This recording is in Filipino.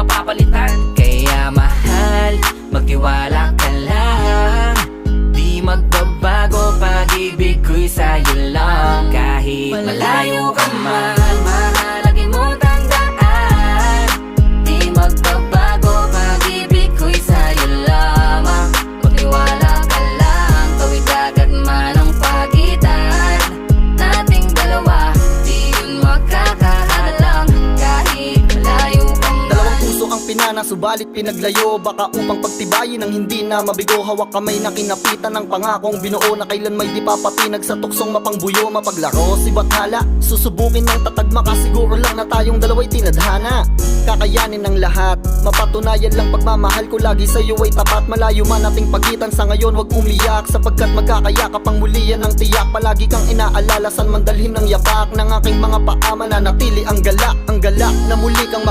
mapapalitan. Kaya mahal, magtiwala ka lang. Di magbabago, pag-ibig ko'y sa'yo lang. Kahit malayo ka man, mahalagin mo tandaan. Di magbabago, pag-ibig ko'y sa'yo lamang. Magtiwala ka lang, tawid agad man ang pagitan nating dalawa, di yun magkakahalang. Kahit malayo ka man. Dalawang puso ang pinana, subalit pinaglayo. Baka upang pagtibayin ang hindi na mabigo. Hawak kamay na kinapitan ng pangakong binuo, na kailan may di papatinag sa tuksong mapangbuyo. Mapaglaro si Bathala, susubukin ng tatag, makasiguro lang na tayong dalawa'y tinadhana. Kakayanin ng lahat, mapatunayan lang pagmamahal ko lagi sa'yo ay tapat. Malayo man ating pagitan sa ngayon, wag umiyak, sapagkat magkakayakap ang muli yan ang tiyak. Palagi kang inaalala, san man dalhin ng yapak ng aking mga paa, mananatili ang galak na muli kang